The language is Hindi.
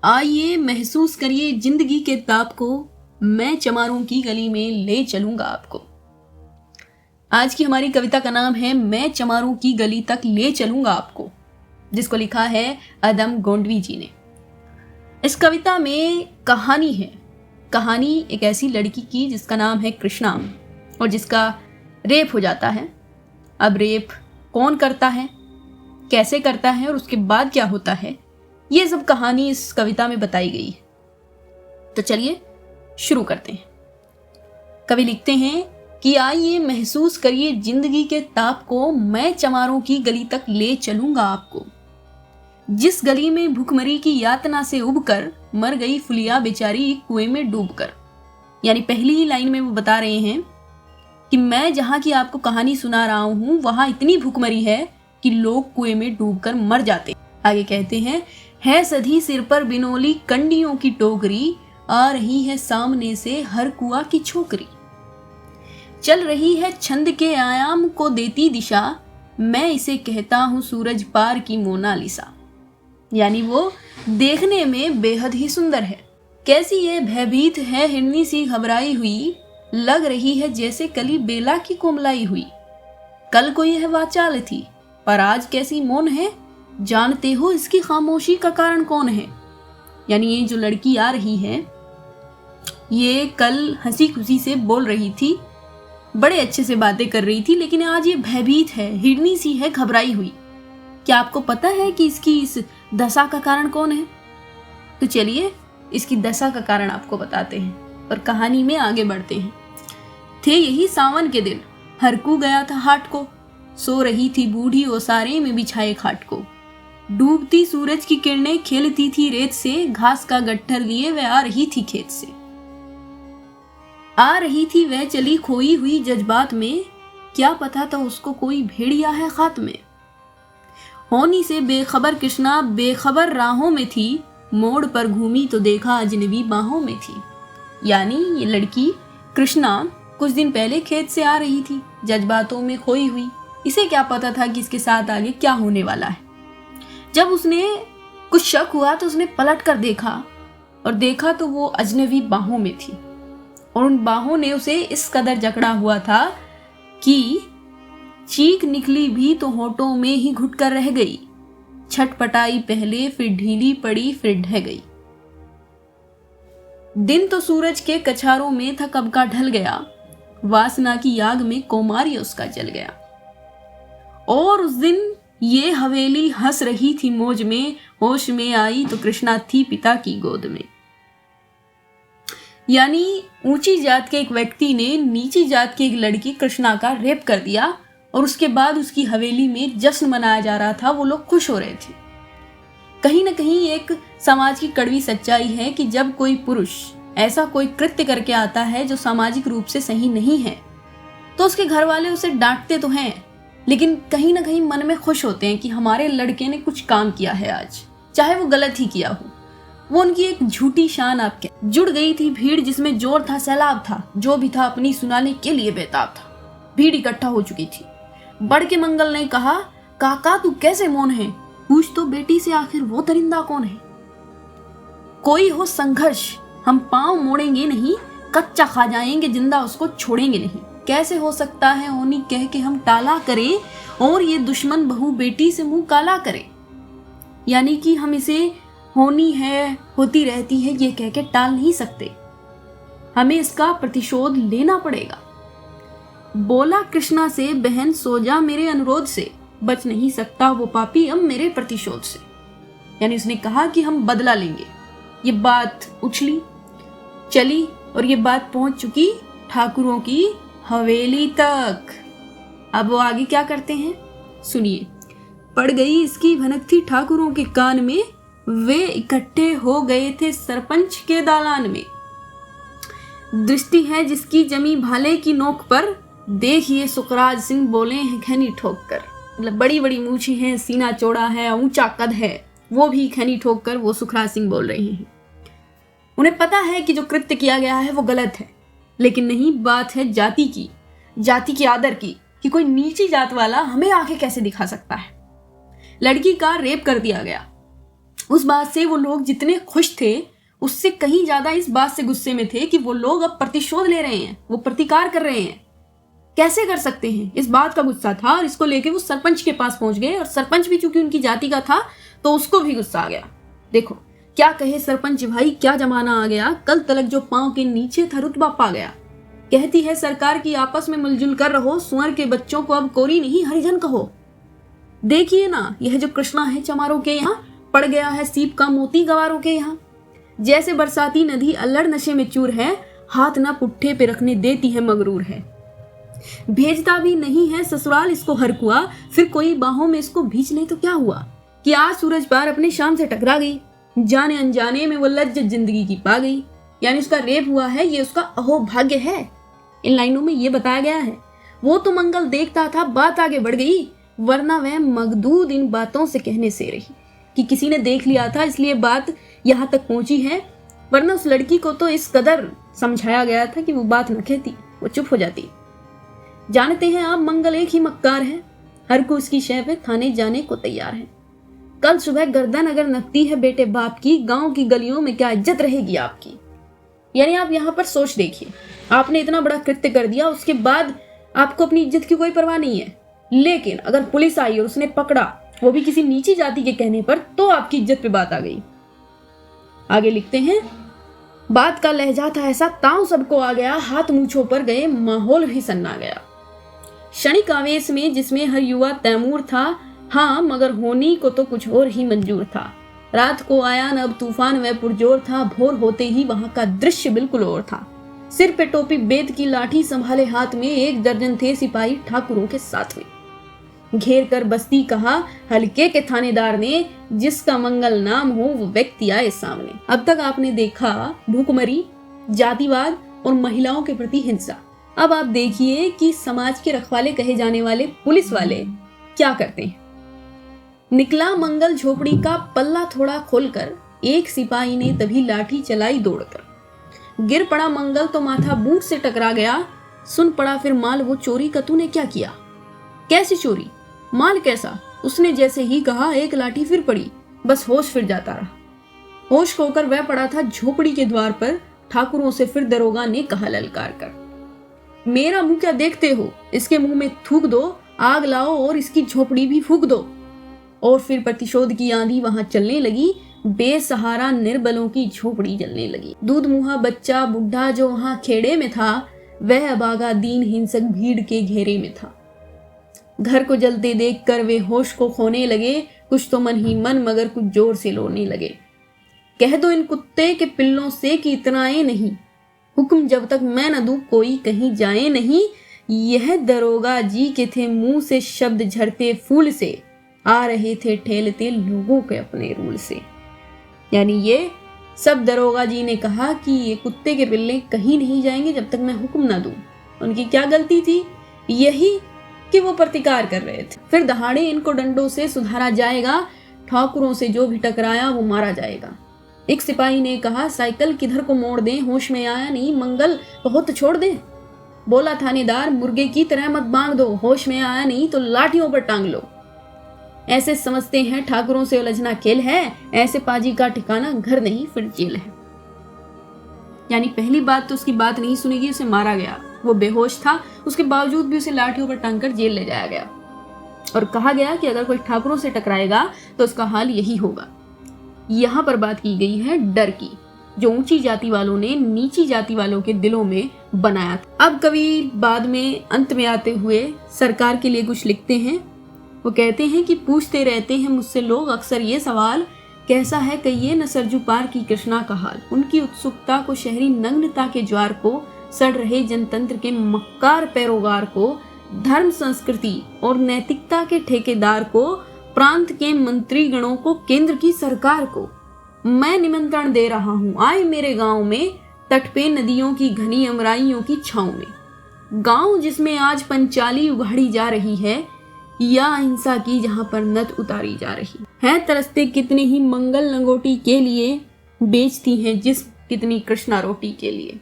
आइए महसूस करिए जिंदगी के ताप को, मैं चमारों की गली में ले चलूंगा आपको। आज की हमारी कविता का नाम है मैं चमारों की गली तक ले चलूंगा आपको, जिसको लिखा है अदम गोंडवी जी ने। इस कविता में कहानी है। कहानी एक ऐसी लड़की की जिसका नाम है कृष्णा और जिसका रेप हो जाता है। अब रेप कौन करता है, कैसे करता है और उसके बाद क्या होता है, ये सब कहानी इस कविता में बताई गई है। तो चलिए शुरू करते हैं। कवि लिखते हैं कि आइए महसूस करिए जिंदगी के ताप को, मैं चमारों की गली तक ले चलूंगा आपको। जिस गली में भूखमरी की यातना से उबकर मर गई फुलिया बेचारी कुएं में डूबकर। यानी पहली ही लाइन में वो बता रहे हैं कि मैं जहां की आपको कहानी सुना रहा हूं वहां इतनी भूखमरी है कि लोग कुएं में डूबकर मर जाते। आगे कहते हैं, है सधी सिर पर बिनोली कंडियों की टोकरी, आ रही है सामने से हर कुआ की छोकरी। चल रही है छंद के आयाम को देती दिशा, मैं इसे कहता हूं सूरज पार की मोनालिसा। यानी वो देखने में बेहद ही सुंदर है। कैसी ये भयभीत है हिरनी सी घबराई हुई, लग रही है जैसे कली बेला की कोमलाई हुई। कल कोई है वाचाल थी, पर आज कैसी मौन है, जानते हो इसकी खामोशी का कारण कौन है। यानी ये जो लड़की आ रही है ये कल हंसी खुशी से बोल रही थी, बड़े अच्छे से बातें कर रही थी, लेकिन आज ये भयभीत है, हिरनी सी है, घबराई हुई। क्या आपको पता है कि इसकी इस दशा का कारण कौन है? तो चलिए इसकी दशा का कारण आपको बताते हैं और कहानी में आगे बढ़ते हैं। थे यही सावन के दिन, हरकू गया था हाट को, सो रही थी बूढ़ी ओसारे में बिछाए खाट को। डूबती सूरज की किरणें खेलती थी रेत से, घास का गट्ठर लिए वह आ रही थी खेत से। आ रही थी वह चली खोई हुई जज्बात में, क्या पता था उसको कोई भेड़िया है खात में। होनी से बेखबर कृष्णा बेखबर राहों में थी, मोड़ पर घूमी तो देखा अजनबी बाहों में थी। यानी ये लड़की कृष्णा कुछ दिन पहले खेत से आ रही थी, जज्बातों में खोई हुई। इसे क्या पता था कि इसके साथ आगे क्या होने वाला है। जब उसने कुछ शक हुआ तो उसने पलट कर देखा और देखा तो वो अजनबी बाहों में थी और उन बाहों ने उसे इस कदर जकड़ा हुआ था कि चीख निकली भी तो होठों में ही घुट कर रह गई। छटपटाई पहले, फिर ढीली पड़ी, फिर ढह गई। दिन तो सूरज के कछारों में था कब का ढल गया, वासना की आग में कोमारी उसका जल गया। और उस दिन ये हवेली हंस रही थी मौज में, होश में आई तो कृष्णा थी पिता की गोद में। यानी ऊंची जात के एक व्यक्ति ने नीची जात की एक लड़की कृष्णा का रेप कर दिया और उसके बाद उसकी हवेली में जश्न मनाया जा रहा था, वो लोग खुश हो रहे थे। कहीं ना कहीं एक समाज की कड़वी सच्चाई है कि जब कोई पुरुष ऐसा कोई कृत्य करके आता है जो सामाजिक रूप से सही नहीं है तो उसके घर वाले उसे डांटते तो हैं, लेकिन कहीं ना कहीं मन में खुश होते हैं कि हमारे लड़के ने कुछ काम किया है आज, चाहे वो गलत ही किया हो। वो उनकी एक झूठी शान आपके। जुड़ गई थी भीड़ जिसमें जोर था, सैलाब था, जो भी था अपनी सुनाने के लिए बेताब था। भीड़ इकट्ठा हो चुकी थी। बढ़ के मंगल ने कहा, काका तू कैसे मौन है, पूछ तो बेटी से आखिर वो दरिंदा कौन है। कोई हो संघर्ष हम पांव मोड़ेंगे नहीं, कच्चा खा जाएंगे जिंदा उसको छोड़ेंगे नहीं। कैसे हो सकता है होनी कह के हम टाला करें और ये दुश्मन बहू बेटी से मुंह काला करे। यानी कि हम इसे होनी है, होती रहती है ये कह के टाल नहीं सकते, हमें इसका प्रतिशोध लेना पड़ेगा। बोला कृष्णा से, बहन सो जा मेरे अनुरोध से, बच नहीं सकता वो पापी अब मेरे प्रतिशोध से। यानी उसने कहा कि हम बदला लेंगे। ये बात उछली चली और ये बात पहुंच चुकी ठाकुरों की हवेली तक। अब वो आगे क्या करते हैं सुनिए। पड़ गई इसकी भनक थी ठाकुरों के कान में, वे इकट्ठे हो गए थे सरपंच के दालान में। दृष्टि है जिसकी जमी भाले की नोक पर, देखिए सुखराज सिंह बोले हैं खैनी ठोक कर। मतलब बड़ी बड़ी मूछी हैं, सीना चौड़ा है, ऊंचा कद है, वो भी खैनी ठोक कर वो सुखराज सिंह बोल रहे हैं। उन्हें पता है कि जो कृत्य किया गया है वो गलत है, लेकिन नहीं, बात है जाति की, जाति के आदर की, कि कोई नीची जात वाला हमें आंखें कैसे दिखा सकता है। लड़की का रेप कर दिया गया उस बात से वो लोग जितने खुश थे उससे कहीं ज्यादा इस बात से गुस्से में थे कि वो लोग अब प्रतिशोध ले रहे हैं, वो प्रतिकार कर रहे हैं। कैसे कर सकते हैं, इस बात का गुस्सा था और इसको लेके वो सरपंच के पास पहुंच गए और सरपंच भी चूंकि उनकी जाति का था तो उसको भी गुस्सा आ गया। देखो क्या कहे सरपंच भाई, क्या जमाना आ गया, कल तलक जो पांव के नीचे था रुतबा पा गया। कहती है सरकार की आपस में मिलजुल कर रहो, सुअर के बच्चों को अब कोरी नहीं हरिजन कहो। देखिए ना, यह जो कृष्णा है चमारों के यहाँ, पड़ गया है सीप का मोती गवारों के यहाँ। जैसे बरसाती नदी अल्लड़ नशे में चूर है, हाथ ना पुट्ठे पे रखने देती है मगरूर है। भेजता भी नहीं है ससुराल इसको हर कुआ, फिर कोई बाहों में इसको भींच ले तो क्या हुआ। कि आज सूरज पार अपने शाम से टकरा गई, जाने अनजाने में वो लज्जत जिंदगी की पा गई। यानी उसका रेप हुआ है, ये उसका अहोभाग्य है। इन लाइनों में ये बताया गया है। वो तो मंगल देखता था, बात आगे बढ़ गई, वरना वह मगदूद इन बातों से कहने से रही कि किसी ने देख लिया था इसलिए बात यहाँ तक पहुंची है, वरना उस लड़की को तो इस कदर समझाया गया था कि वो बात न कहती, वो चुप हो जाती। जानते हैं आप मंगल एक ही मक्कार है, हर को उसकी शय पे थाने जाने को तैयार है। कल सुबह गर्दन अगर नकती है बेटे बाप की, गांव की गलियों में क्या इज्जत रहेगी आपकी। यानी आप यहाँ पर सोच देखिए, आपने इतना बड़ा कृत्य कर दिया, उसके बाद आपको अपनी इज्जत की कोई परवाह नहीं है। लेकिन अगर पुलिस आई और उसने पकड़ा, वो भी किसी नीची जाति के कहने पर, तो आपकी इज्जत पे बात आ गई। आगे लिखते हैं, बात का लहजा था ऐसा, ताव सबको आ गया, हाथ मूछों पर गए, माहौल भी सन्ना गया। क्षणिक आवेश में जिसमें हर युवा तैमूर था, हाँ मगर होनी को तो कुछ और ही मंजूर था। रात को आया न अब तूफान वह पुरजोर था, भोर होते ही वहां का दृश्य बिल्कुल और था। सिर पे टोपी बेद की लाठी संभाले हाथ में, 1 दर्जन थे सिपाही ठाकुरों के साथ में। घेर कर बस्ती कहा हल्के के थानेदार ने, जिसका मंगल नाम हो वो व्यक्ति आए सामने। अब तक आपने देखा भूखमरी, जातिवाद और महिलाओं के प्रति हिंसा। अब आप देखिए कि समाज के रखवाले कहे जाने वाले पुलिस वाले क्या करते हैं। निकला मंगल झोपड़ी का पल्ला थोड़ा खोलकर, एक सिपाही ने तभी लाठी चलाई दौड़कर। गिर पड़ा मंगल तो माथा बूट से टकरा गया, सुन पड़ा फिर माल वो चोरी का तूने क्या किया। कैसी चोरी, माल कैसा। उसने जैसे ही कहा एक लाठी फिर पड़ी, बस होश फिर जाता रहा। होश खोकर वह पड़ा था झोपड़ी के द्वार पर। ठाकुरों से फिर दरोगा ने कहा ललकार कर, मेरा मुंह क्या देखते हो, इसके मुंह में थूक दो, आग लाओ और इसकी झोपड़ी भी फूक दो। और फिर प्रतिशोध की आंधी वहां चलने लगी, बेसहारा निर्बलों की झोपड़ी जलने लगी। दूध मुहा बच्चा बुढ़ा जो वहां खेड़े में था, वह अभागा दीन हिंसक भीड़ के घेरे में था। घर को जलते देखकर वे होश को खोने लगे, कुछ तो मन ही मन मगर कुछ जोर से रोने लगे। कह दो इन कुत्ते के पिल्लों से कि इतराए नहीं, हुक्म जब तक मैं न दूं कोई कहीं जाए नहीं। यह दरोगा जी के थे मुंह से शब्द झरते फूल से, आ रहे थे ठेलते लोगों के अपने रूल से। यानी ये सब दरोगा जी ने कहा कि ये कुत्ते के पिल्ले कहीं नहीं जाएंगे जब तक मैं हुक्म ना दूं। उनकी क्या गलती थी, यही कि वो प्रतिकार कर रहे थे। फिर दहाड़े इनको डंडों से सुधारा जाएगा, ठाकुरों से जो भी टकराया वो मारा जाएगा। एक सिपाही ने कहा साइकिल किधर को मोड़ दें, होश में आया नहीं मंगल बहुत छोड़ दें। बोला थानेदार मुर्गे की तरह मत बांध दो, होश में आया नहीं तो लाठियों पर टांग लो। ऐसे समझते हैं ठाकुरों से उलझना खेल है, ऐसे पाजी का ठिकाना घर नहीं फिर जेल है। यानी पहली बात तो उसकी बात नहीं सुनेगी, उसे मारा गया। वो बेहोश था, उसके बावजूद भी उसे लाठियों पर टांगकर जेल ले जाया गया और कहा गया कि अगर कोई ठाकुरों से टकराएगा तो उसका हाल यही होगा। यहाँ पर बात की गई है डर की, जो ऊंची जाति वालों ने नीची जाति वालों के दिलों में बनाया था। अब कवि बाद में अंत में आते हुए सरकार के लिए कुछ लिखते हैं। वो कहते हैं कि पूछते रहते हैं मुझसे लोग अक्सर ये सवाल, कैसा है कहिए न सरजू पार की कृष्णा का हाल। उनकी उत्सुकता को, शहरी नग्नता के ज्वार को, सड़ रहे जनतंत्र के मक्कार पैरोगार को, धर्म संस्कृति और नैतिकता के ठेकेदार को, प्रांत के मंत्री गणों को, केंद्र की सरकार को मैं निमंत्रण दे रहा हूँ, आए मेरे गांव में, तट पे नदियों की घनी अमराइयों की छांव में। गांव जिसमें आज पंचाली उघाड़ी जा रही है, या अहिंसा की जहां पर नद उतारी जा रही है। तरसते कितने ही मंगल लंगोटी के लिए, बेचती हैं जिस कितनी कृष्णा रोटी के लिए।